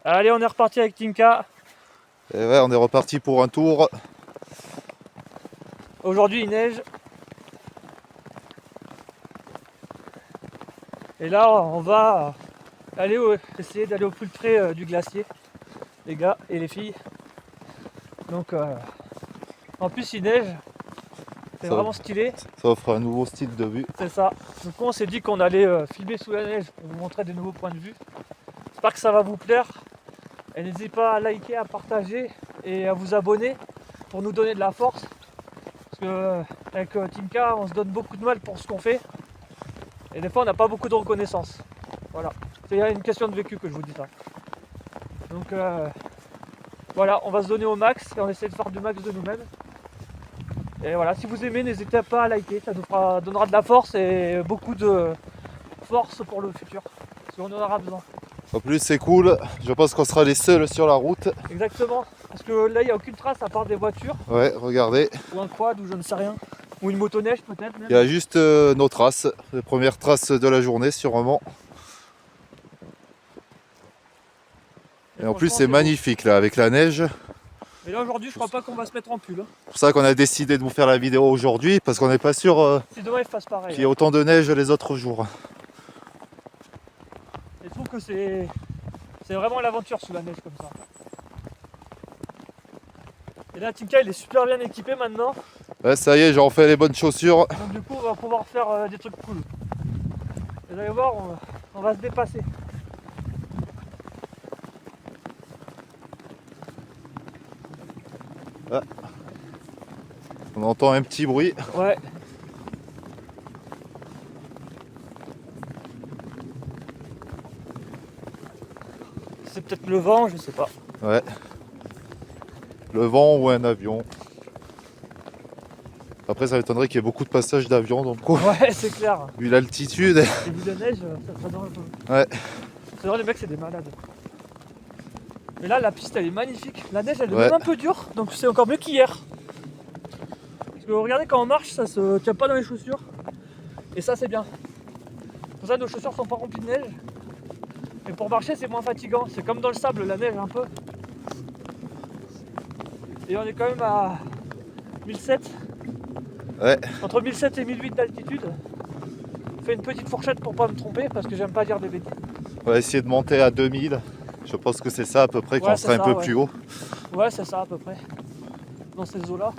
Allez, on est reparti avec Tinka. Et ouais, on est reparti pour un tour. Aujourd'hui, il neige. Et là, on va essayer d'aller au plus près du glacier, les gars et les filles. Donc, en plus, il neige. C'est Ça, vraiment stylé. ça offre un nouveau style de vue. C'est ça. Donc, on s'est dit qu'on allait filmer sous la neige pour vous montrer des nouveaux points de vue. J'espère que ça va vous plaire. Et n'hésitez pas à liker, à partager et à vous abonner pour nous donner de la force. Parce que avec Tinka, on se donne beaucoup de mal pour ce qu'on fait. Et des fois, on n'a pas beaucoup de reconnaissance. Voilà. C'est une question de vécu que je vous dis ça. Donc voilà, on va se donner au max et on essaie de faire du max de nous-mêmes. Et voilà, si vous aimez, n'hésitez pas à liker, ça nous donnera de la force et beaucoup de force pour le futur. Parce qu'on en aura besoin. En plus, c'est cool. Je pense qu'on sera les seuls sur la route. Exactement. Parce que là, il n'y a aucune trace à part des voitures. Ouais, regardez. Ou un quad, ou je ne sais rien. Ou une motoneige peut-être même. Il y a juste nos traces. Les premières traces de la journée, sûrement. Et en plus, c'est magnifique là, avec la neige. Mais là, aujourd'hui, je crois pas qu'on va se mettre en pull. C'est pour ça qu'on a décidé de vous faire la vidéo aujourd'hui. Parce qu'on n'est pas sûr C'est dommage, il fasse pareil. qu'il y ait autant de neige les autres jours. Et je trouve que c'est vraiment l'aventure sous la neige comme ça. Et là, Tinka, il est super bien équipé maintenant. Ouais, ça y est, j'ai refait les bonnes chaussures. Donc du coup, on va pouvoir faire des trucs cool. Et vous allez voir, on va se dépasser. Ah. On entend un petit bruit. Ouais. C'est peut-être le vent, je sais pas. Ouais. Le vent ou un avion. Après, ça m'étonnerait qu'il y ait beaucoup de passages d'avions, donc Ouais, c'est clair. vu l'altitude. Et vu la neige, ça serait dangereux. Ouais. C'est vrai, les mecs, c'est des malades. Mais là, la piste, elle est magnifique. La neige, elle est Ouais. même un peu dure, donc c'est encore mieux qu'hier. Parce que regardez, quand on marche, ça se tient pas dans les chaussures. Et ça, c'est bien. Pour ça, nos chaussures sont pas remplies de neige. Et pour marcher, c'est moins fatigant. C'est comme dans le sable, la neige, un peu. Et on est quand même à 1007. Ouais. Entre 1007 et 1008 d'altitude. Je fais une petite fourchette pour pas me tromper parce que j'aime pas dire des bêtises. On va essayer de monter à 2000. Je pense que c'est ça à peu près quand on sera un peu plus haut. Ouais, c'est ça à peu près. Dans ces eaux-là.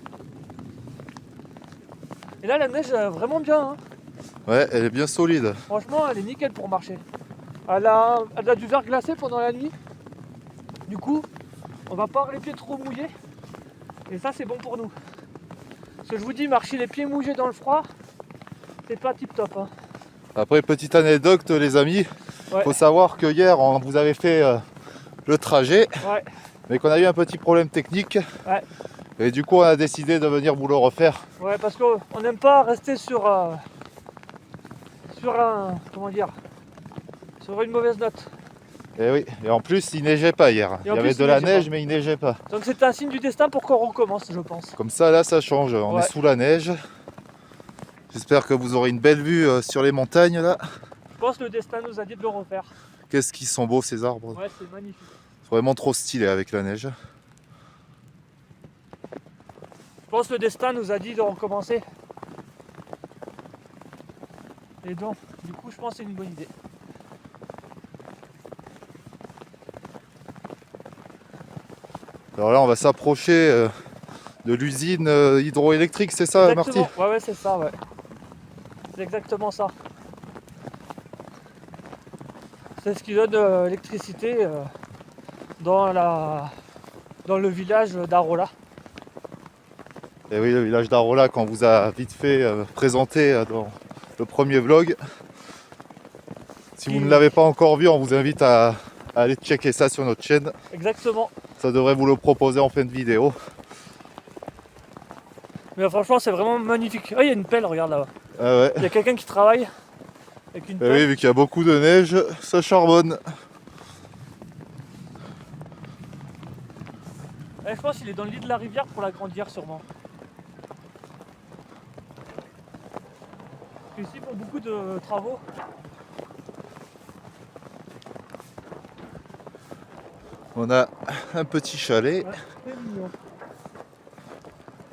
Et là, la neige, vraiment bien. Hein. Ouais, elle est bien solide. Franchement, elle est nickel pour marcher. Elle a du verre glacé pendant la nuit. Du coup, on va pas avoir les pieds trop mouillés. Et ça, c'est bon pour nous. Parce que je vous dis, marcher les pieds mouillés dans le froid, c'est pas tip top. Hein. Après, petite anecdote, les amis. Ouais. Faut savoir que hier, on vous avait fait le trajet. Ouais. Mais qu'on a eu un petit problème technique. Ouais. Et du coup, on a décidé de venir vous le refaire. Ouais, parce qu'on n'aime pas rester sur comment dire, sur une mauvaise note. Et oui, et en plus, il neigeait pas hier. Il y avait de la neige, mais il neigeait pas. Donc c'est un signe du destin pour qu'on recommence, je pense. Comme ça, là, ça change. On est sous la neige. J'espère que vous aurez une belle vue sur les montagnes, là. Je pense que le destin nous a dit de le refaire. Qu'est-ce qu'ils sont beaux, ces arbres. Ouais, c'est magnifique. C'est vraiment trop stylé avec la neige. Je pense que le destin nous a dit de recommencer. Et donc, du coup, je pense que c'est une bonne idée. Alors là, on va s'approcher de l'usine hydroélectrique, c'est ça, Marty? Ouais, c'est ça, ouais. C'est exactement ça. C'est ce qui donne l'électricité dans le village d'Arola. Et oui, le village d'Arola qu'on vous a vite fait présenter dans le premier vlog. Si vous ne l'avez pas encore vu, on vous invite à aller checker ça sur notre chaîne. Exactement. Ça devrait vous le proposer en fin de vidéo. Mais franchement, c'est vraiment magnifique. Oh, il y a une pelle, regarde là-bas. Ah ouais. Il y a quelqu'un qui travaille avec une pelle. Oui, vu qu'il y a beaucoup de neige, ça charbonne. Je pense qu'il est dans le lit de la rivière pour l'agrandir sûrement. Ici, ils font beaucoup de travaux. On a un petit chalet. Ouais, c'est mignon.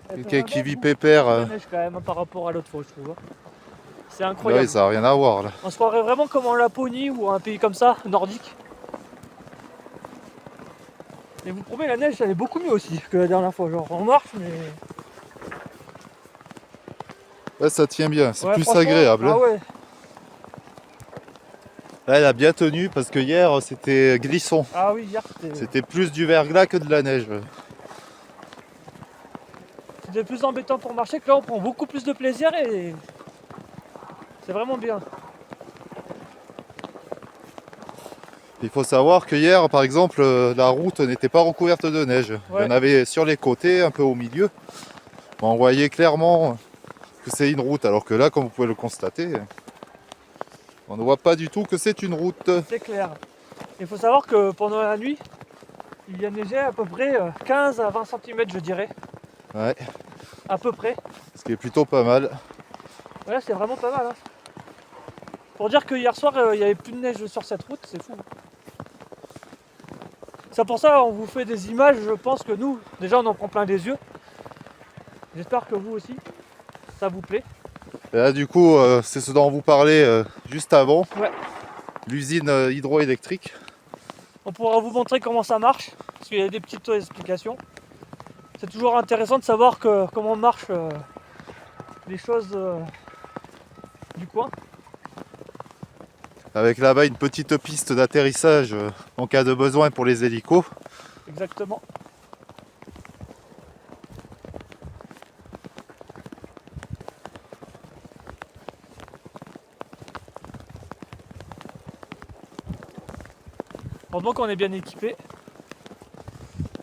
Quelqu'un qui vit pépère. La neige quand même hein, par rapport à l'autre fois, je trouve. C'est Bah incroyable. oui, ça n'a rien à voir là. On se croirait vraiment comme en Laponie ou un pays comme ça, nordique. Et vous promets, la neige, elle est beaucoup mieux aussi que la dernière fois. Genre, on marche, mais. Ouais, ça tient bien, c'est Ouais, plus franchement, agréable. Ah ouais, Là, elle a bien tenu parce que hier c'était glisson. ah oui, hier C'était plus du verglas que de la neige. c'était plus embêtant pour marcher que là, on prend beaucoup plus de plaisir et. C'est vraiment bien. Il faut savoir que hier, par exemple, la route n'était pas recouverte de neige. Il y Ouais. en avait sur les côtés, un peu au milieu. On voyait clairement que c'est une route, alors que là, comme vous pouvez le constater, on ne voit pas du tout que c'est une route. C'est clair. Il faut savoir que pendant la nuit, il y a neigé à peu près 15 à 20 cm, je dirais. Ouais, À peu près. ce qui est plutôt pas mal. Ouais, c'est vraiment pas mal. Hein. Pour dire que hier soir, il n'y avait plus de neige sur cette route, c'est fou. C'est pour ça on vous fait des images, je pense que nous, déjà on en prend plein les yeux. J'espère que vous aussi, ça vous plaît. Et là, du coup, c'est ce dont on vous parlait juste avant. Ouais. L'usine hydroélectrique. On pourra vous montrer comment ça marche, parce qu'il y a des petites explications. C'est toujours intéressant de savoir comment marchent les choses du coin. Avec là-bas une petite piste d'atterrissage en cas de besoin pour les hélicos. Exactement. Heureusement qu'on est bien équipé.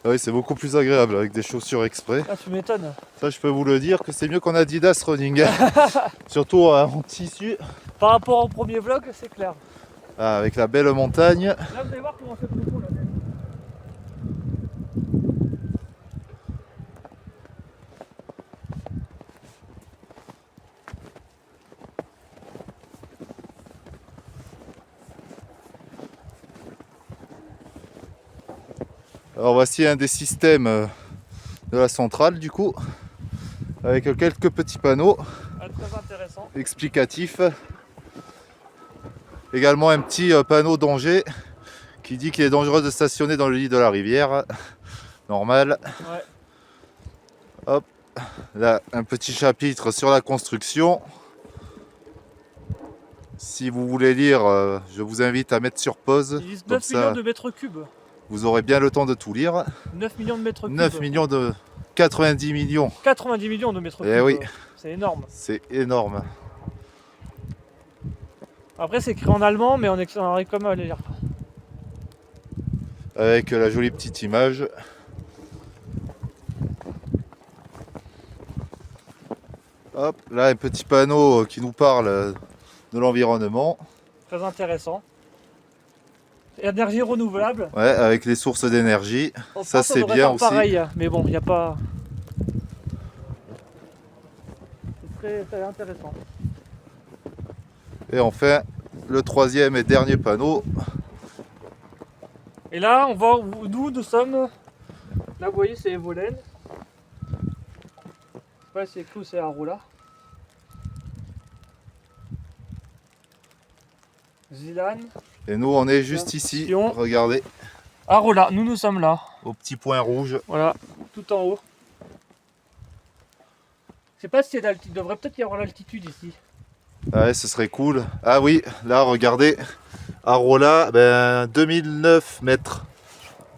Ah oui, c'est beaucoup plus agréable avec des chaussures exprès. Ah, tu m'étonnes. Ça, je peux vous le dire que c'est mieux qu'en Adidas Running. Surtout en tissu. Par rapport au premier vlog, c'est clair. Ah, avec la belle montagne. Là, vous allez voir comment c'est profond la neige. Alors voici un des systèmes de la centrale du coup. Avec quelques petits panneaux Ah, très intéressant. explicatifs. Également un petit panneau danger qui dit qu'il est dangereux de stationner dans le lit de la rivière. Normal. Ouais. Hop. Là, un petit chapitre sur la construction. Si vous voulez lire, je vous invite à mettre sur pause. Ils disent Comme 9 millions ça, de mètres cubes. vous aurez bien le temps de tout lire. 9 millions de mètres cubes. 9 millions de... 90 millions. 90 millions de mètres Eh cubes. oui. C'est énorme. C'est énorme. Après, c'est écrit en allemand, mais on arrive quand même à le lire. Avec la jolie petite image. Hop, là un petit panneau qui nous parle de l'environnement. Très intéressant. Énergie renouvelable. Ouais, avec les sources d'énergie. En Ça France, on c'est devrait bien faire aussi. pareil, mais bon, il n'y a pas. C'est très intéressant. Et enfin, le troisième et dernier panneau. Et là, on voit où nous sommes. Là, vous voyez, c'est Evolène. Ouais, c'est écrit où c'est Aroula. Zilan. Et nous on est juste ici. Sion. Regardez, Aroula, nous sommes là. au petit point rouge. Voilà, tout en haut. Je sais pas si c'est d'altitude. Il devrait peut-être y avoir l'altitude ici. Ouais, ce serait cool. Ah oui, là regardez. Arola, 2009 mètres.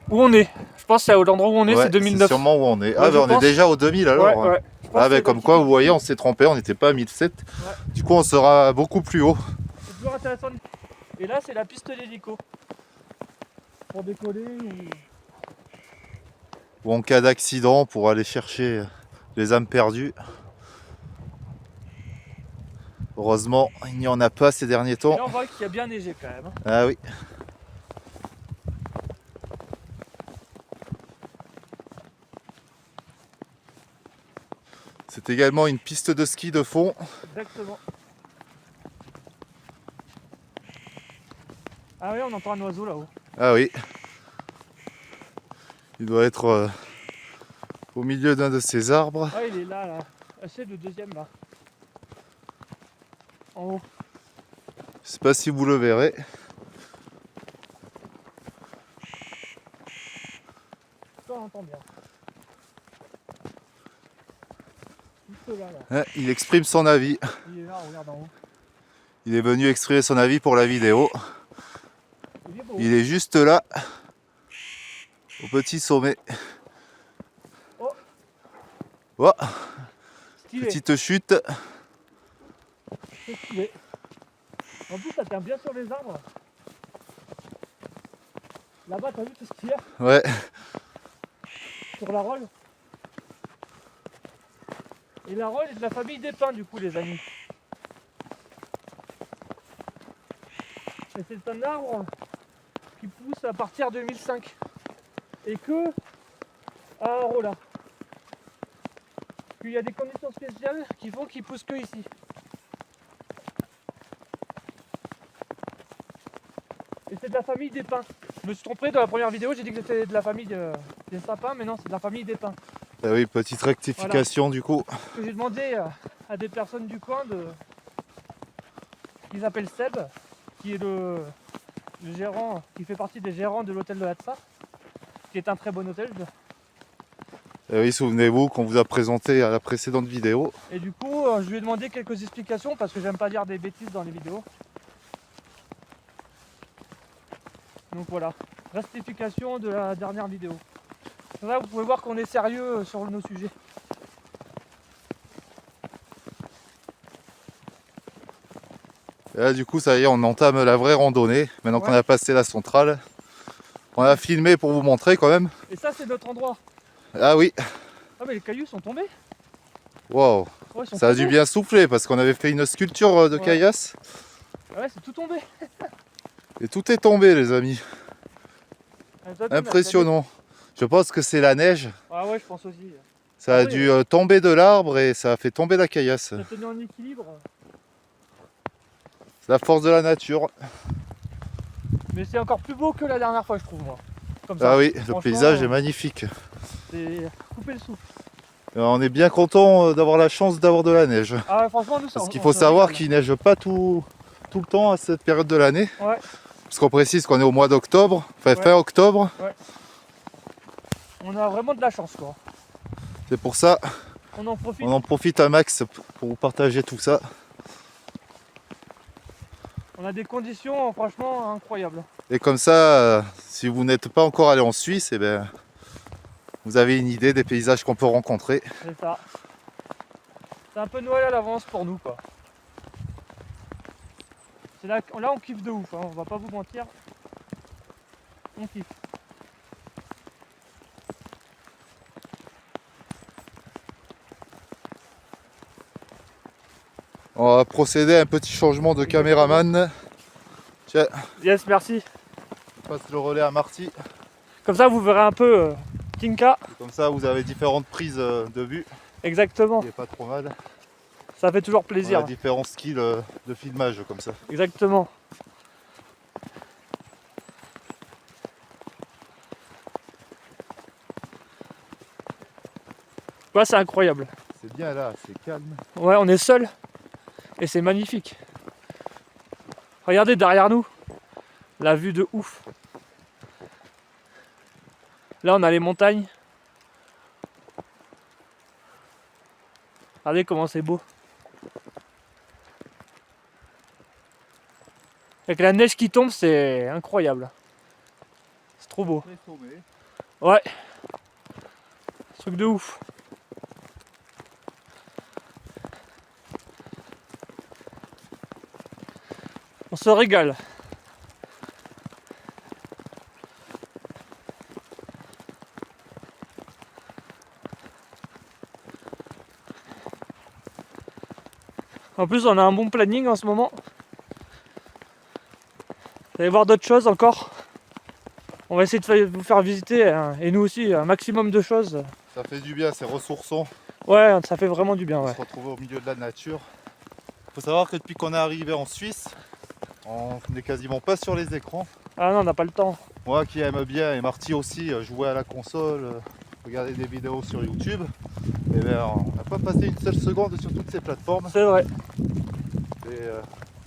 Où on est? Je pense que c'est à l'endroit où on est, Ouais, c'est 2009. sûrement où on est. Ah, Ouais, je on est pense. déjà au 2000 alors. Ouais, hein. ouais. Je pense Ah, que c'est comme quoi, vous l'altitude. voyez, on s'est trompé, on n'était pas à 1007. Ouais. Du coup, on sera beaucoup plus haut. C'est toujours intéressant. Et là, c'est la piste d'hélico. Pour décoller. Ou en cas d'accident, pour aller chercher les âmes perdues. Heureusement, il n'y en a pas ces derniers Et temps. là, on voit qu'il y a bien neigé quand même. Ah oui. C'est également une piste de ski de fond. Exactement. Ah oui, on entend un oiseau là-haut. Ah oui. Il doit être au milieu d'un de ces arbres. Ah, il est là, là. Ah, c'est le deuxième, là. En haut. Je sais pas si vous le verrez. Ça, on entend bien. Juste là, là. Hein, il exprime son avis. Il est là, regarde en haut. Il est venu exprimer son avis pour la vidéo. Il est beau. Il est juste là, au petit sommet. Oh. Oh, Stylé. petite chute. C'est stylé. En plus, ça tient bien sur les arbres. Là-bas, t'as vu tout ce qu'il y a Ouais, sur la rolle? Et la rolle est de la famille des pins, du coup, les amis. Et c'est un arbre qui pousse à partir de 2005. Et que à Arola. Puis il y a des conditions spéciales qui font qu'il pousse que ici. Et c'est de la famille des pins. Je me suis trompé dans la première vidéo, j'ai dit que c'était de la famille des sapins, mais non, c'est de la famille des pins. ah oui, petite rectification du coup. Parce que j'ai demandé à des personnes du coin qu'ils appellent Seb, qui est le gérant, qui fait partie des gérants de l'hôtel de Hatsa, qui est un très bon hôtel. Ah oui, souvenez-vous qu'on vous a présenté à la précédente vidéo. Et du coup, je lui ai demandé quelques explications parce que j'aime pas dire des bêtises dans les vidéos. Donc voilà, rectification de la dernière vidéo. Là, vous pouvez voir qu'on est sérieux sur nos sujets. Et là, du coup, ça y est, on entame la vraie randonnée. Maintenant qu'on Ouais. a passé la centrale. On a filmé pour vous montrer quand même. Et ça, c'est notre endroit. Ah oui, Ah, mais les cailloux sont tombés. wow. Ouais, ils sont Ça a tombés. dû bien souffler parce qu'on avait fait une sculpture de Ouais. caillasse. Ah ouais, c'est tout tombé. Et tout est tombé, les amis. Ah, toi, tu l'as- Impressionnant. Je pense que c'est la neige. Ah ouais, je pense aussi. Ça Ah a oui. dû tomber de l'arbre et ça a fait tomber la caillasse. Ça tenait en équilibre. C'est la force de la nature. Mais c'est encore plus beau que la dernière fois, je trouve, moi. Comme ça. Ah oui, le Franchement, paysage est magnifique. C'est couper le souffle. On est bien content d'avoir la chance d'avoir de la neige. Ah ouais, franchement, nous, ça Parce qu'il on faut se savoir régale. qu'il neige pas tout le temps à cette période de l'année. Ouais, Parce qu'on précise qu'on est au mois d'octobre, enfin Ouais. fin octobre. on a vraiment de la chance, quoi. C'est pour ça On en profite. on en profite un max pour vous partager tout ça. On a des conditions, franchement, incroyables. Et comme ça, si vous n'êtes pas encore allé en Suisse, eh ben, vous avez une idée des paysages qu'on peut rencontrer. C'est ça. C'est un peu Noël à l'avance pour nous, quoi. C'est là on kiffe de ouf, hein, on va pas vous mentir. On kiffe. On va procéder à un petit changement de caméraman. Tiens, Yes, merci. je passe le relais à Marty. Comme ça, vous verrez un peu Tinka. Comme ça, vous avez différentes prises de vue. Exactement. Il n'est pas trop mal. Ça fait toujours On plaisir. a différents skills de filmage comme ça. Exactement. Ouais, c'est incroyable. C'est bien là, c'est calme. Ouais, on est seul et c'est magnifique. Regardez derrière nous, la vue de ouf. Là, on a les montagnes. Regardez comment c'est beau. Avec la neige qui tombe, c'est incroyable. C'est trop beau. Ouais. Truc de ouf. On se régale. En plus, on a un bon planning en ce moment. Vous allez voir d'autres choses encore. On va essayer de vous faire visiter, et nous aussi, un maximum de choses. Ça fait du bien, c'est ressourçant. Ouais, ça fait vraiment du bien, On ouais. se retrouver au milieu de la nature. Il faut savoir que depuis qu'on est arrivé en Suisse, on n'est quasiment pas sur les écrans. Ah non, on n'a pas le temps. Moi qui aime bien, et Marty aussi, jouer à la console, regarder des vidéos sur YouTube, et bien, on n'a pas passé une seule seconde sur toutes ces plateformes. C'est vrai, Et,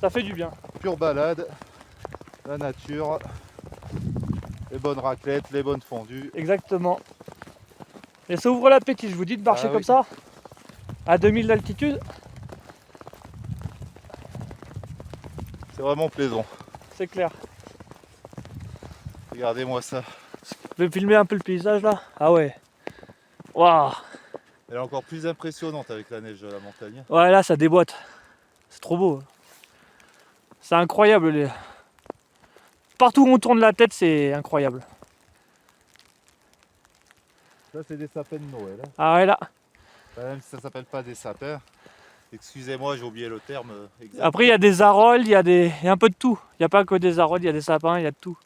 ça fait du bien. pure balade, la nature, les bonnes raclettes, les bonnes fondues. Exactement. Et ça ouvre l'appétit, je vous dis, de marcher Ah comme oui. ça, à 2000 d'altitude, C'est vraiment plaisant. c'est clair. Regardez-moi ça. Je vais filmer un peu le paysage là. Ah ouais. Waouh. Elle est encore plus impressionnante avec la neige de la montagne. Ouais, là ça déboîte. C'est trop beau. C'est incroyable. Partout où on tourne la tête, c'est incroyable. Ça, c'est des sapins de Noël. Hein. Ah ouais, là. Même si ça s'appelle pas des sapins. Excusez-moi, j'ai oublié le terme exact. Après, il y a des arolles, il y a un peu de tout. Il n'y a pas que des arolles, il y a des sapins, il y a de tout.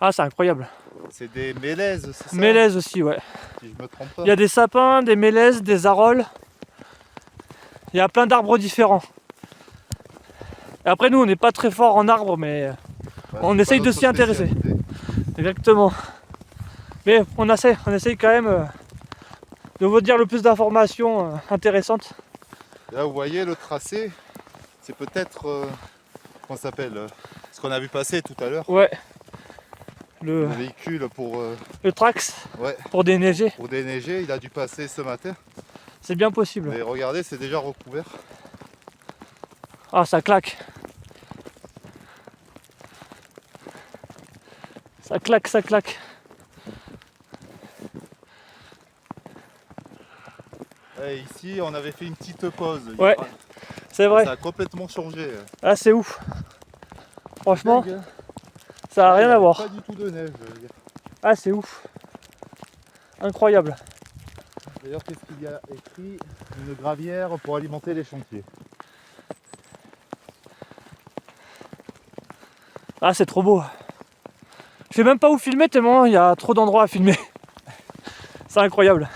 Ah, c'est incroyable. C'est des mélèzes, c'est ça? Mélèzes aussi, ouais. Si je me trompe pas. Il y a des sapins, des mélèzes, des arolles. Il y a plein d'arbres différents. Et après, nous, on n'est pas très fort en arbres, mais Bah, on c'est essaye pas de notre s'y intéresser. spécialité. Exactement. Mais on essaye quand même de vous dire le plus d'informations intéressantes. Et là, vous voyez le tracé, c'est peut-être, comment ça s'appelle, ce qu'on a vu passer tout à l'heure. Ouais. Le Le véhicule Trax ouais, pour déneiger, pour déneiger, il a dû passer ce matin. c'est bien possible. Mais regardez, c'est déjà recouvert. Ah, ça claque. Ça claque, ça claque. Et ici, on avait fait une petite pause. Ouais, c'est vrai. Ça a complètement changé. Ah, c'est ouf. Franchement, Dingue, hein. ça n'a Il y rien à avait voir. Pas du tout de neige. Je veux dire. Ah, c'est ouf. Incroyable. D'ailleurs, qu'est-ce qu'il y a écrit? Une gravière pour alimenter les chantiers. Ah, c'est trop beau. Je sais même pas où filmer tellement il y a trop d'endroits à filmer. C'est incroyable.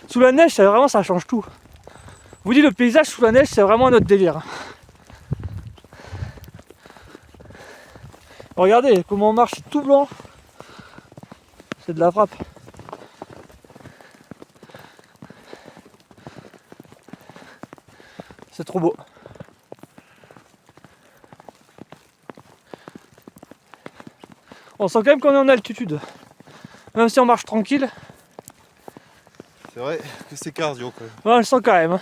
Sous la neige, ça change tout. Je vous dis, le paysage sous la neige, c'est vraiment notre délire. Regardez comment on marche, c'est tout blanc. C'est de la frappe. C'est trop beau. On sent quand même qu'on est en altitude. Même si on marche tranquille, C'est vrai que c'est cardio quand même. on le sent quand même.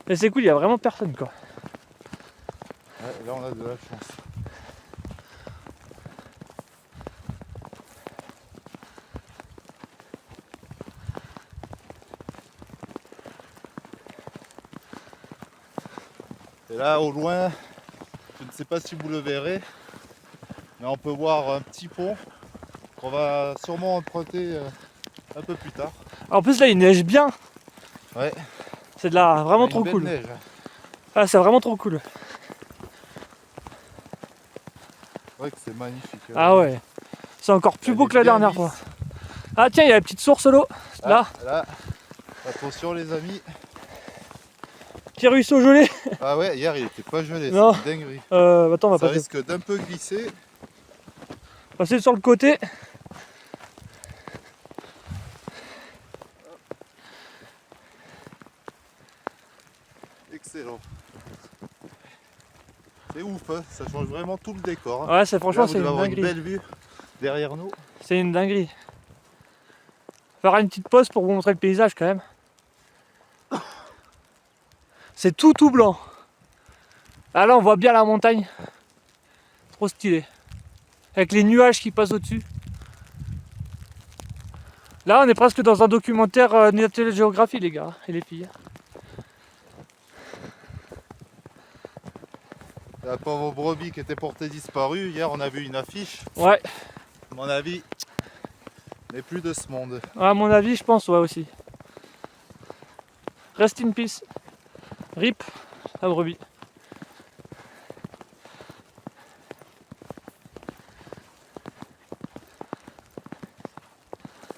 Et c'est cool, il n'y a vraiment personne quoi. Ouais, là, on a de la chance. Et là, au loin, je ne sais pas si vous le verrez, mais on peut voir un petit pont qu'on va sûrement emprunter un peu plus tard. En plus là il neige bien. Ouais. C'est de la vraiment Une trop belle cool. neige. Ah, c'est vraiment trop cool. C'est vrai que c'est magnifique. Ah ouais. C'est encore plus Elle beau est que la bien dernière lisse. fois. Ah tiens, il y a la petite source l'eau. Là, Là, attention les amis. petit ruisseau gelé. Ah ouais, hier il était pas gelé, Non. c'est une dinguerie. Attends, on va Ça passer, risque d'un peu glisser. passer sur le côté. Excellent. C'est ouf, hein, ça change vraiment tout le décor. Hein. Ouais, c'est franchement Là, vous c'est devez une avoir une dinguerie. belle vue derrière nous. C'est une dinguerie. Faire une petite pause pour vous montrer le paysage quand même. C'est tout blanc. Ah là on voit bien la montagne. Trop stylé. Avec les nuages qui passent au-dessus. Là on est presque dans un documentaire National Geographic les gars et les filles. La pauvre brebis qui était portée disparue, hier on a vu une affiche. Ouais, À mon avis, n'est plus de ce monde. à mon avis je pense ouais aussi. Rest in peace. RIP la brebis.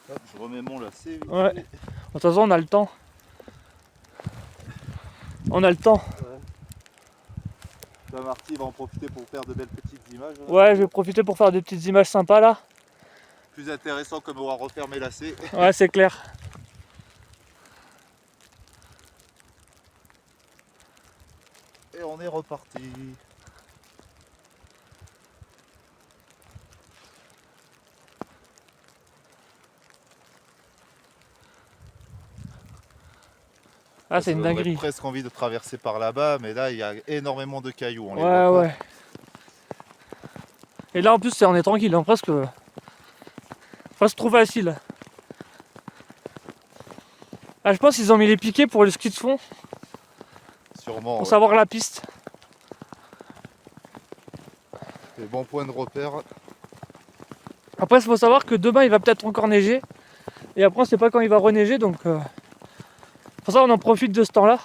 Hop, je remets mon assez vite. Ouais. De toute façon, on a le temps. On a le temps. Là, Marty va en profiter pour faire de belles petites images. Hein. Ouais, je vais profiter pour faire des petites images sympas là. Plus intéressant que me voir refaire mes lacets. Ouais, c'est clair. Et on est reparti. Ah, c'est une J'aurais dinguerie. presque envie de traverser par là-bas, mais là il y a énormément de cailloux. On les Ouais, voit pas. ouais. Et là en plus, on est tranquille, hein, presque trop facile. Ah, je pense qu'ils ont mis les piquets pour le ski de fond, Sûrement. pour Ouais. savoir la piste. Des bons points de repère. Après, il faut savoir que demain, il va peut-être encore neiger. Et après, on ne sait pas quand il va reneiger, donc pour ça, on en profite de ce temps-là.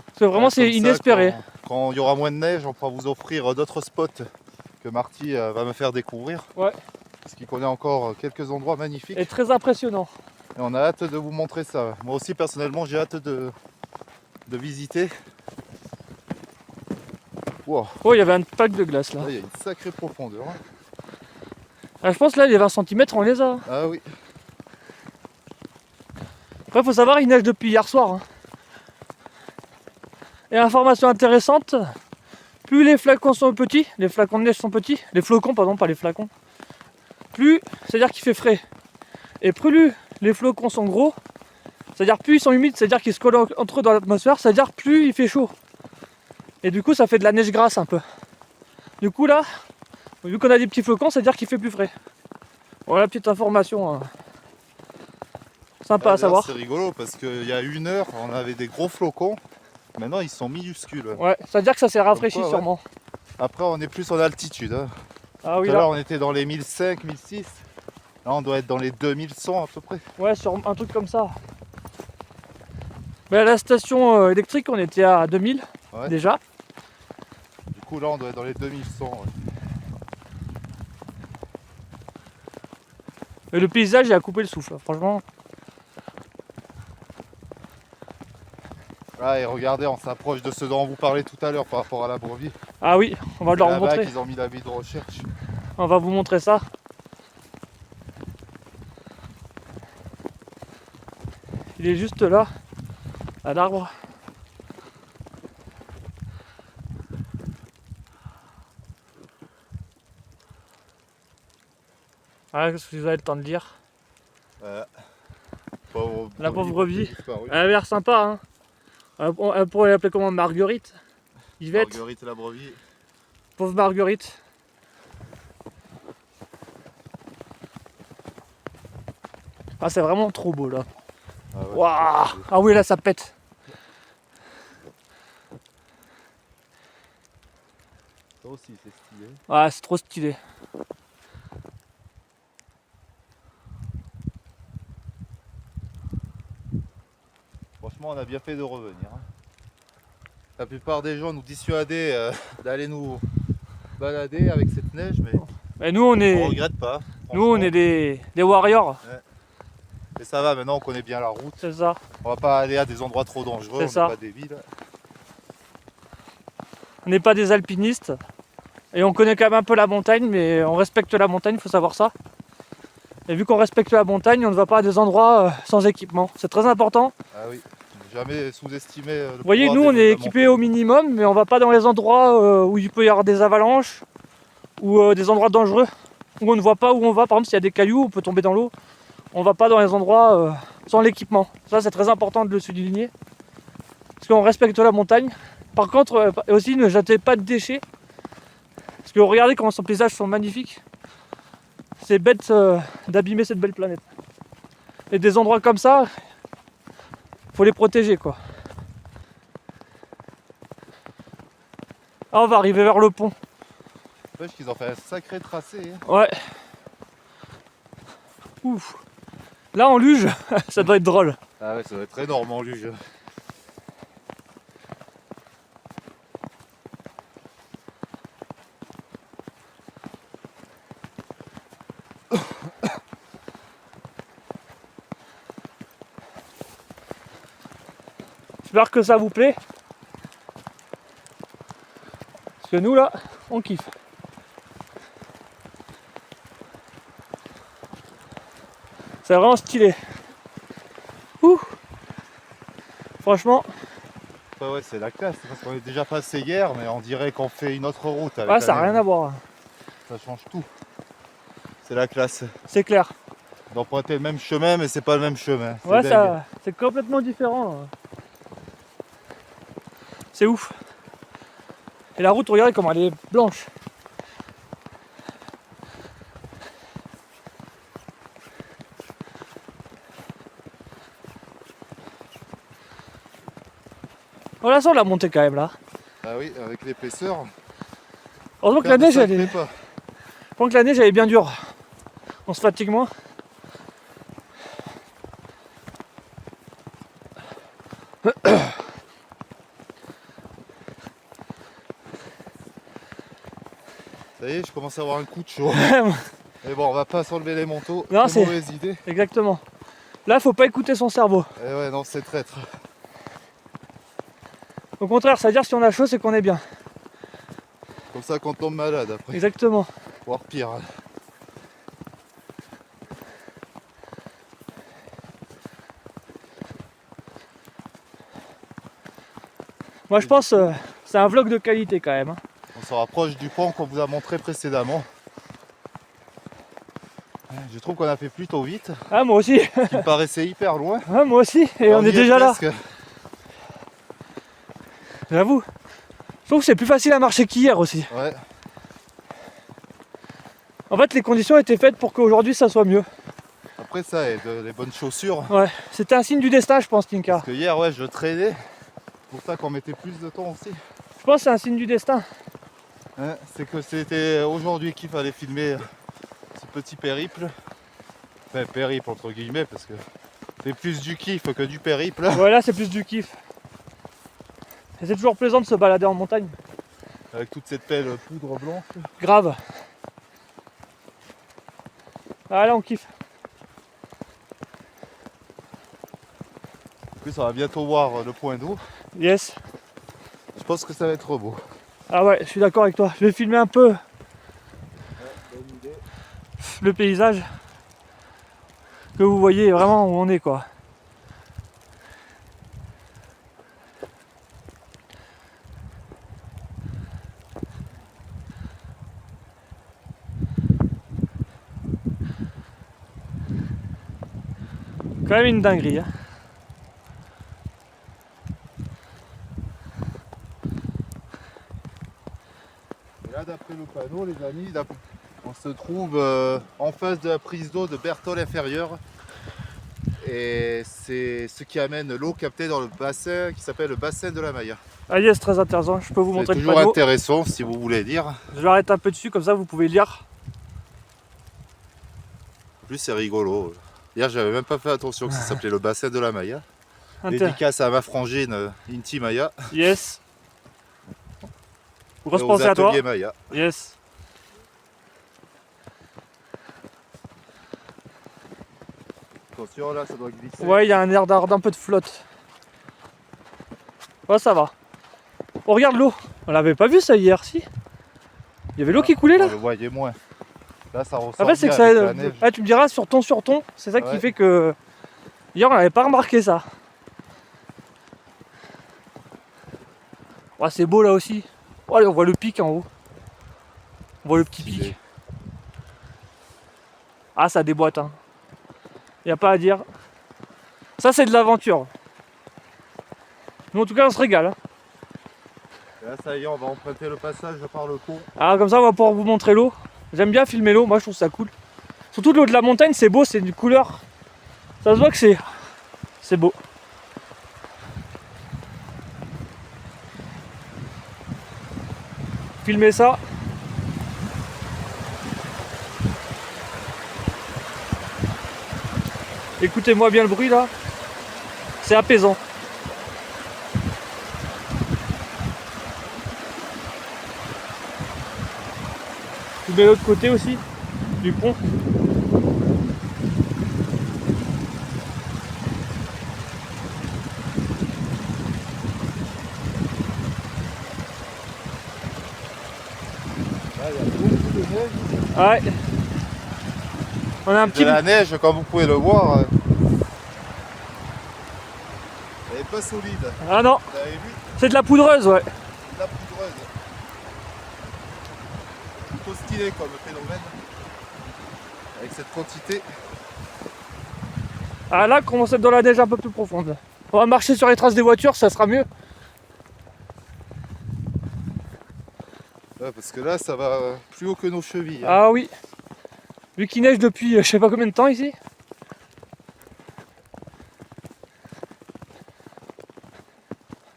Parce que vraiment, Ouais, c'est comme ça, inespéré. quand il y aura moins de neige, on pourra vous offrir d'autres spots que Marty va me faire découvrir. Ouais. Parce qu'il connaît encore quelques endroits magnifiques. Et très impressionnant. Et on a hâte de vous montrer ça. Moi aussi, personnellement, j'ai hâte de visiter. Wow. Oh, il y avait un pack de glace là. Là, il y a une sacrée profondeur. Hein. Ah, je pense là, les 20 cm, on les a. Ah oui. Après, il faut savoir, il neige depuis hier soir. Hein. Et information intéressante, plus les flacons sont petits, les flacons de neige sont petits, les flocons, pardon, pas les flacons, plus, c'est-à-dire qu'il fait frais. Et plus les flocons sont gros, c'est-à-dire plus ils sont humides, c'est-à-dire qu'ils se collent entre eux dans l'atmosphère, c'est-à-dire plus il fait chaud. Et du coup, ça fait de la neige grasse un peu. Du coup, là, vu qu'on a des petits flocons, c'est-à-dire qu'il fait plus frais. Voilà, petite information sympa à savoir. C'est rigolo parce qu'il y a une heure, on avait des gros flocons. Maintenant, ils sont minuscules. Ouais, c'est-à-dire que ça s'est rafraîchi quoi, ouais. sûrement. Après, on est plus en altitude. Hein. Ah oui, Tout à là, l'heure, on était dans les 1005, 1006. Là, on doit être dans les 2100 à peu près. ouais, sur un truc comme ça. Mais à la station électrique, on était à 2000 Ouais. déjà. Du coup, là, on doit être dans les 2100. Ouais. Et le paysage, il a coupé le souffle, franchement. Ah, et regardez, on s'approche de ce dont on vous parlait tout à l'heure par rapport à la brebis. Ah oui, on va C'est leur là-bas montrer. qu'ils ont mis la vie de recherche. On va vous montrer ça. Il est juste là, à l'arbre. Ah, qu'est-ce que vous avez le temps de lire? La pauvre brebis. Elle a l'air sympa, hein. Elle pourrait l'appeler comment? Marguerite? Yvette? Marguerite la brebis. Pauvre Marguerite. Ah, c'est vraiment trop beau là. Ah, ouais, Waouh! Ah oui, là ça pète. ça aussi, c'est stylé. Ah, c'est trop stylé. Franchement, on a bien fait de revenir. Hein. La plupart des gens nous dissuadaient d'aller nous balader avec cette neige, mais Et nous on on est, regrette pas. nous on est des warriors. Et ça va, maintenant on connaît bien la route. C'est ça. On va pas aller à des endroits trop dangereux, C'est on ça. n'est pas des villes. On n'est pas des alpinistes. Et on connaît quand même un peu la montagne, mais on respecte la montagne, il faut savoir ça. Et vu qu'on respecte la montagne, on ne va pas à des endroits sans équipement. C'est très important. Ah oui, jamais sous-estimer le Vous voyez, pouvoir nous on de est la équipés au montagne. minimum, mais on va pas dans les endroits où il peut y avoir des avalanches ou des endroits dangereux où on ne voit pas où on va. Par exemple, s'il y a des cailloux, on peut tomber dans l'eau. On va pas dans les endroits sans l'équipement. Ça, c'est très important de le souligner. Parce qu'on respecte la montagne. Par contre, aussi, ne jetez pas de déchets. Parce que regardez comment ces paysages sont magnifiques. C'est bête d'abîmer cette belle planète. Et des endroits comme ça, faut les protéger, quoi. Ah, on va arriver vers le pont. N'empêche qu'ils ont fait un sacré tracé. Hein. Ouais. Ouf. Là, en luge, ça doit être drôle. Ah ouais, ça doit être énorme en luge. J'espère que ça vous plaît. Parce que nous là, on kiffe. C'est vraiment stylé. Ouh. Franchement, Ouais, c'est la classe, parce qu'on est déjà passé hier, mais on dirait qu'on fait une autre route. Avec ouais, la ça n'a neige. rien à voir. Ça change tout. C'est la classe. C'est clair. D'emprunter le même chemin, mais c'est pas le même chemin. C'est Ouais, dingue. ça, c'est complètement différent. C'est ouf. Et la route, regardez comment elle est blanche. On la sent la montée quand même là. Ah oui, avec l'épaisseur. Heureusement que faire la de neige, elle sacrés est... pas. Pendant que la neige elle est bien dure. On se fatigue moins. Ça y est, je commence à avoir un coup de chaud. Mais bon, on va pas s'enlever les manteaux. Non, c'est c'est- mauvaise idée. Exactement. Là, faut pas écouter son cerveau. Eh ouais, non, c'est traître. Au contraire, ça veut dire si on a chaud, c'est qu'on est bien. Comme ça qu'on tombe malade après. Exactement. Voire pire. Moi, je pense c'est un vlog de qualité quand même. Hein. On se rapproche du pont qu'on vous a montré précédemment. Je trouve qu'on a fait plutôt vite. Ah, moi aussi. Il me paraissait hyper loin. Ah, moi aussi. Et on y est déjà là. presque. J'avoue. Je trouve que c'est plus facile à marcher qu'hier aussi. Ouais. En fait, les conditions étaient faites pour qu'aujourd'hui ça soit mieux. Après ça aide, les bonnes chaussures. Ouais. C'était un signe du destin, je pense, Tinka. Parce que hier, ouais, je traînais. C'est pour ça qu'on mettait plus de temps aussi. Je pense que c'est un signe du destin. Hein, c'est que c'était aujourd'hui qu'il fallait filmer ce petit périple. Enfin, périple entre guillemets, parce que c'est plus du kiff que du périple. Ouais, là, c'est plus du kiff. Et c'est toujours plaisant de se balader en montagne. Avec toute cette belle poudre blanche. Grave. Ah, là, on kiffe. En plus, on va bientôt voir le point d'eau. Yes. Je pense que ça va être beau. Ah ouais, je suis d'accord avec toi. Je vais filmer un peu le paysage. Que vous voyez vraiment où on est, quoi. Quand même une dinguerie. Hein. Et là, d'après le panneau, les amis, on se trouve en face de la prise d'eau de Berthold inférieure. Et c'est ce qui amène l'eau captée dans le bassin qui s'appelle le bassin de la Maïa. Ah yes, très intéressant. Je peux vous C'est montrer le toujours panneau. intéressant si vous voulez dire. Je vais arrêter un peu dessus, comme ça vous pouvez lire. En plus, c'est rigolo. Hier, j'avais même pas fait attention que ça s'appelait le bassin de la Maïa. Inter- Dédicace à ma frangine Inti Maya Yes. et Grosse aux pensée à toi. ateliers Maya. Yes. Attention, là, ça doit glisser. Ouais, il y a un air d'un peu de flotte. Ouais, ça va. Oh, regarde l'eau. On l'avait pas vu ça hier, si. Il y avait l'eau qui coulait là. On le voyait moins. Là, ça ressort Après, c'est bien que ça avec la aide. neige. Ah, tu me diras sur ton, c'est ça qui Ouais. fait que. Hier, on n'avait pas remarqué ça. Ouais, c'est beau là aussi. Oh, allez, on voit le pic en haut. On voit le petit Stylé. pic. Ah, ça déboîte. Hein. Y a pas à dire. Ça, c'est de l'aventure. Mais en tout cas, on se régale. Hein. Et là, ça y est, on va emprunter le passage par le pont. Alors, comme ça, on va pouvoir vous montrer l'eau. J'aime bien filmer l'eau. Moi, je trouve ça cool. Surtout l'eau de la montagne, c'est beau, c'est une couleur. Ça se voit que c'est beau. Filmer ça. Écoutez-moi bien le bruit là. C'est apaisant. Je mets l'autre côté aussi du pont. Ouais. On a un petit... De la neige, comme vous pouvez le voir, elle est pas solide. Ah non, Vous avez vu, c'est de la poudreuse, ouais. de la poudreuse. Plutôt stylé comme phénomène. Avec cette quantité. Ah là, commence à être dans la neige un peu plus profonde. On va marcher sur les traces des voitures, ça sera mieux. Ouais, parce que là, ça va plus haut que nos chevilles. Hein. Ah oui. Vu qu'il neige depuis je sais pas combien de temps ici.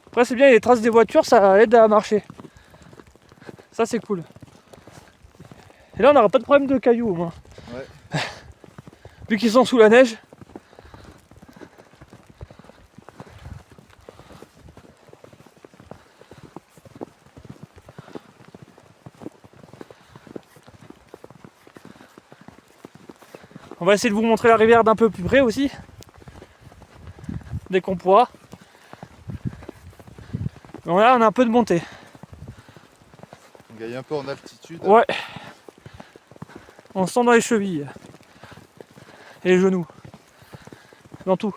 Après c'est bien, les traces des voitures, ça aide à marcher. Ça c'est cool. Et là on n'aura pas de problème de cailloux au moins. Ouais. Vu qu'ils sont sous la neige. On va essayer de vous montrer la rivière d'un peu plus près aussi. Dès qu'on pourra. Donc là on a un peu de montée. On gagne un peu en altitude. Ouais. On se sent dans les chevilles. Et les genoux. Dans tout.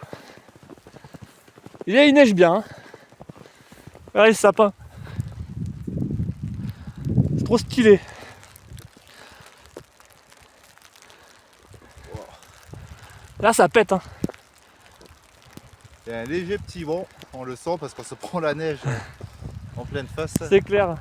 Il neige bien. Hein. Regardez ce sapin. C'est trop stylé. Là ça pète. Hein. Il y a un léger petit vent, on le sent parce qu'on se prend la neige en pleine face. C'est clair.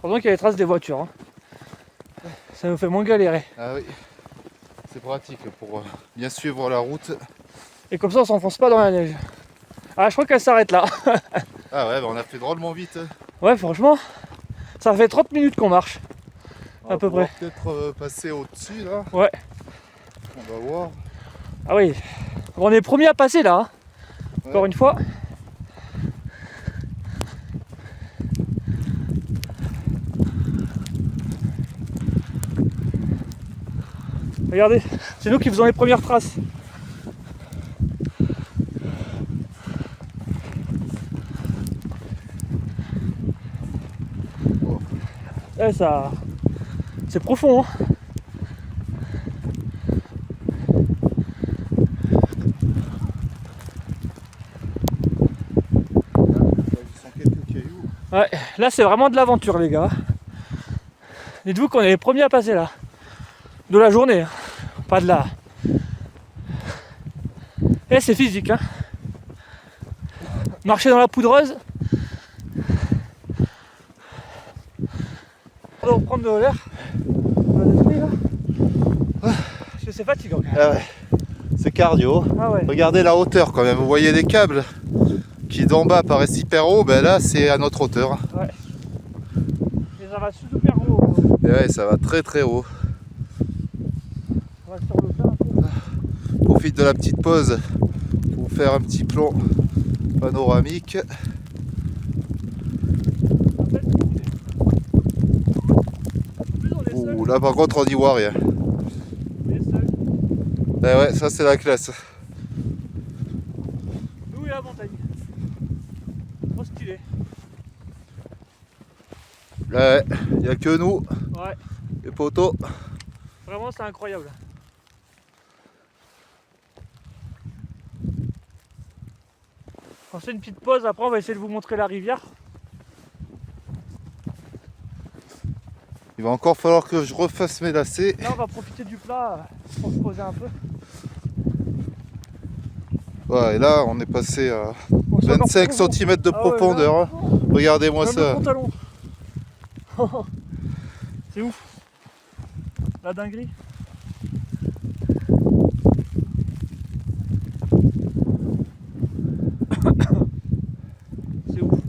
Heureusement qu'il y a les traces des voitures. Hein. Ça nous fait moins galérer. Ah oui, c'est pratique pour bien suivre la route. Et comme ça on s'enfonce pas dans la neige. Ah je crois qu'elle s'arrête là. Ah ouais, bah on a fait drôlement vite. Ouais franchement, ça fait 30 minutes qu'on marche. On va peu pouvoir près. peut-être passer au-dessus là. Ouais. On va voir. Ah oui. On est promis à passer là. Hein. Ouais. Encore une fois. Regardez, c'est nous qui faisons les premières traces. Ouais, ça... C'est profond. Hein. Ils sont quelques cailloux. Ouais, là c'est vraiment de l'aventure les gars. Dites-vous qu'on est les premiers à passer là. De la journée. Hein. Pas de là. Et c'est physique. Hein. Marcher dans la poudreuse. On va reprendre de l'air. On va déjeuner là. Parce que c'est fatigant. Ah ouais, c'est cardio. Ah ouais. Regardez la hauteur quand même, vous voyez les câbles qui d'en bas paraissent hyper hauts, ben là c'est à notre hauteur. Ouais. Et ça va super haut. Et ouais, ça va très très haut. On va sur le plat un peu. Profite de la petite pause pour faire un petit plan panoramique. Ouh, là par contre on n'y voit rien. Eh ouais, ça c'est la classe. Nous et la montagne. Trop stylé. Ouais, il n'y a que nous, Ouais. les poteaux. Vraiment c'est incroyable. On fait une petite pause, après on va essayer de vous montrer la rivière. Il va encore falloir que je refasse mes lacets. Là on va profiter du plat pour se poser un peu. Ouais, et là on est passé à On s'est encore 25 profond. cm de Ah ouais, profondeur. là, Hein. Regardez-moi même le ça. pantalon. C'est ouf. La dinguerie. C'est ouf.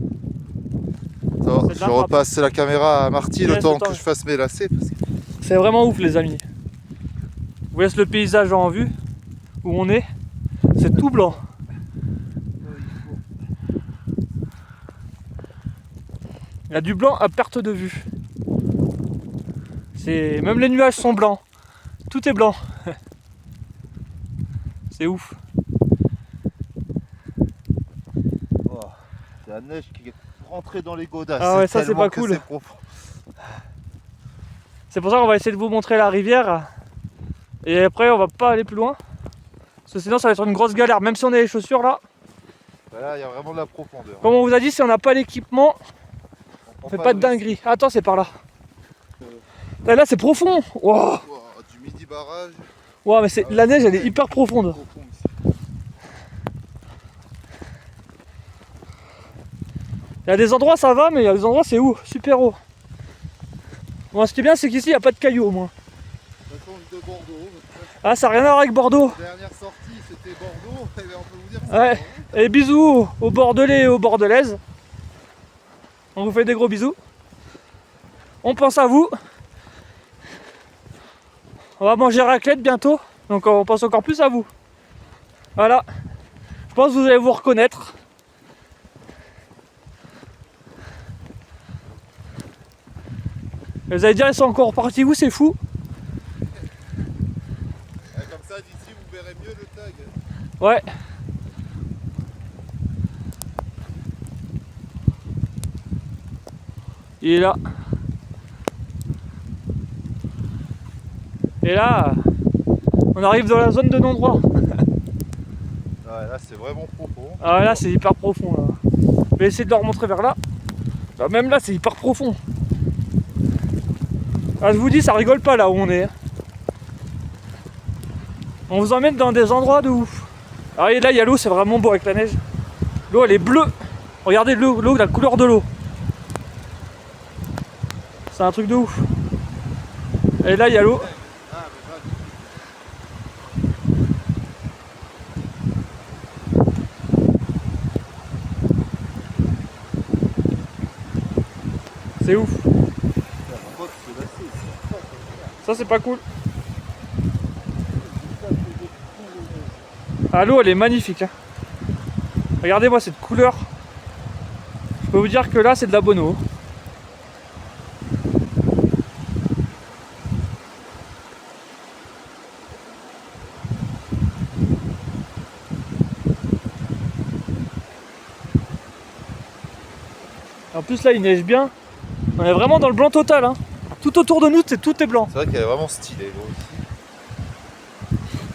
Ça va, C'est de je la frappe. repasse la caméra à Marty le Yes, temps le temps. que je fasse mes lacets. Parce que... C'est vraiment ouf les amis. Je vous laisse le paysage en vue, où on est. c'est tout blanc. Il y a du blanc à perte de vue. Même les nuages sont blancs. Tout est blanc. C'est ouf. Oh, c'est la neige qui est rentrée dans les godasses. Ah ouais, ça c'est pas cool. C'est pour ça qu'on va essayer de vous montrer la rivière. Et après on va pas aller plus loin. Parce que sinon ça va être une grosse galère. Même si on a les chaussures là. Là il y a vraiment de la profondeur. Comme on vous a dit, si on n'a pas l'équipement, on fait pas de dinguerie. Attends, c'est par là. Là c'est profond. Wow. Du midi barrage. Wow, mais la neige elle est hyper profonde. Il y a des endroits ça va, mais il y a des endroits c'est où super haut. Bon, ce qui est bien c'est qu'ici il n'y a pas de cailloux au moins. De Bordeaux. Ah, ça n'a rien à voir avec Bordeaux. La dernière sortie c'était Bordeaux, et on peut vous dire que Ouais. Et bisous aux Bordelais et aux Bordelaises. On vous fait des gros bisous. On pense à vous. On va manger raclette bientôt, donc on pense encore plus à vous. Voilà. Je pense que vous allez vous reconnaître. Et vous allez dire, ils sont encore partis où, c'est fou. comme ça d'ici vous verrez mieux le tag. Ouais. Il est là. Et là, on arrive dans la zone de non-droit. Ouais, là c'est vraiment profond. Ah là c'est hyper profond là. Je vais essayer de le remontrer vers là. Bah, même là c'est hyper profond. Ah, je vous dis ça rigole pas là où on est. On vous emmène dans des endroits de ouf. Ah et là il y a l'eau, c'est vraiment beau avec la neige. L'eau elle est bleue. Regardez l'eau, la couleur de l'eau. C'est un truc de ouf. Et là il y a l'eau. C'est ouf. Ça c'est pas cool. Ah, l'eau elle est magnifique hein. Regardez-moi cette couleur. Je peux vous dire que là c'est de la bonne eau. En plus là il neige bien. On est vraiment dans le blanc total hein. Tout autour de nous tout est blanc. C'est vrai qu'elle est vraiment stylée l'eau ici.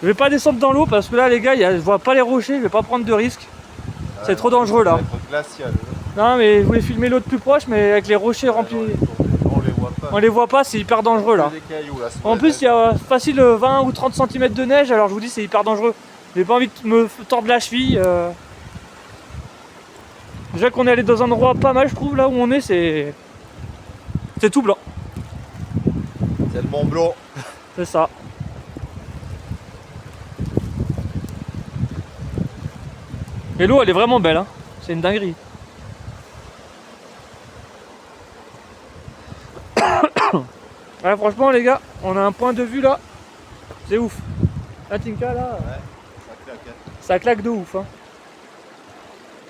Je vais pas descendre dans l'eau parce que là les gars je vois pas les rochers, je vais pas prendre de risques. Ouais, c'est trop dangereux là. Ça va être glacial. Non mais je voulais filmer l'eau de plus proche mais avec les rochers remplis. On les voit pas. On les voit pas, c'est hyper dangereux là. Des cailloux, là En plus il y a facile 20 ou 30 cm de neige, alors je vous dis c'est hyper dangereux. J'ai pas envie de me tordre la cheville. Déjà qu'on est allé dans un endroit pas mal je trouve là où on est, c'est tout blanc. C'est le Mont Blanc. C'est ça. Et l'eau elle est vraiment belle hein. C'est une dinguerie. Ouais, franchement les gars, on a un point de vue là. C'est ouf. La Tinka là. Ouais, ça claque. Ça claque de ouf hein.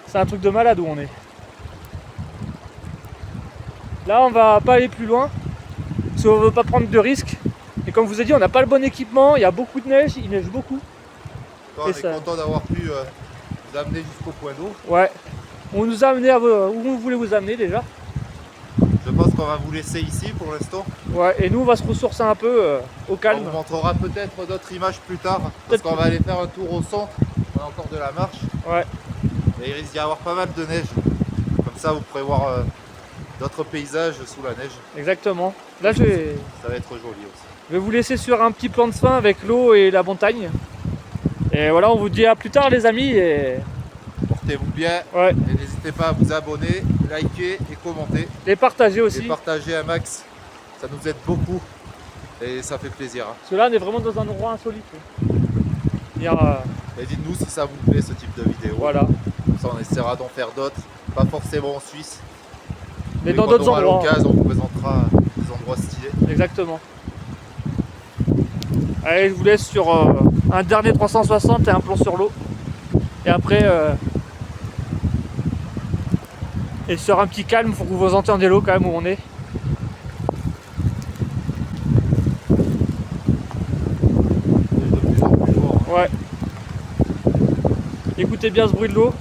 C'est un truc de malade où on est. Là on va pas aller plus loin. Parce qu'on veut pas prendre de risques. Et comme je vous ai dit, on n'a pas le bon équipement, il y a beaucoup de neige, il neige beaucoup. On est content d'avoir pu vous amener jusqu'au point d'eau. Ouais. On nous a amené où on voulait vous amener déjà. Je pense qu'on va vous laisser ici pour l'instant. Ouais, et nous on va se ressourcer un peu au calme. On vous montrera peut-être d'autres images plus tard. Parce qu'on va aller faire un tour au centre. On a encore de la marche. Ouais. Et il risque d'y avoir pas mal de neige. Comme ça vous pourrez voir d'autres paysages sous la neige. Exactement. Là ça va être joli aussi. Je vais vous laisser sur un petit plan de fin avec l'eau et la montagne. Et voilà, on vous dit à plus tard les amis. Et portez-vous bien. Ouais. Et n'hésitez pas à vous abonner, liker et commenter. Et partager aussi. Et partager un max. Ça nous aide beaucoup. Et ça fait plaisir. Parce que là on est vraiment dans un endroit insolite. Et dites-nous si ça vous plaît ce type de vidéo. Voilà. Comme ça on essaiera d'en faire d'autres. Pas forcément en Suisse. Mais dans d'autres endroits. À l'occasion on vous présentera des endroits stylés. Exactement. Allez, je vous laisse sur un dernier 360 et un plan sur l'eau. Et après, et sur un petit calme pour que vous entendiez l'eau quand même où on est. Ouais. Écoutez bien ce bruit de l'eau.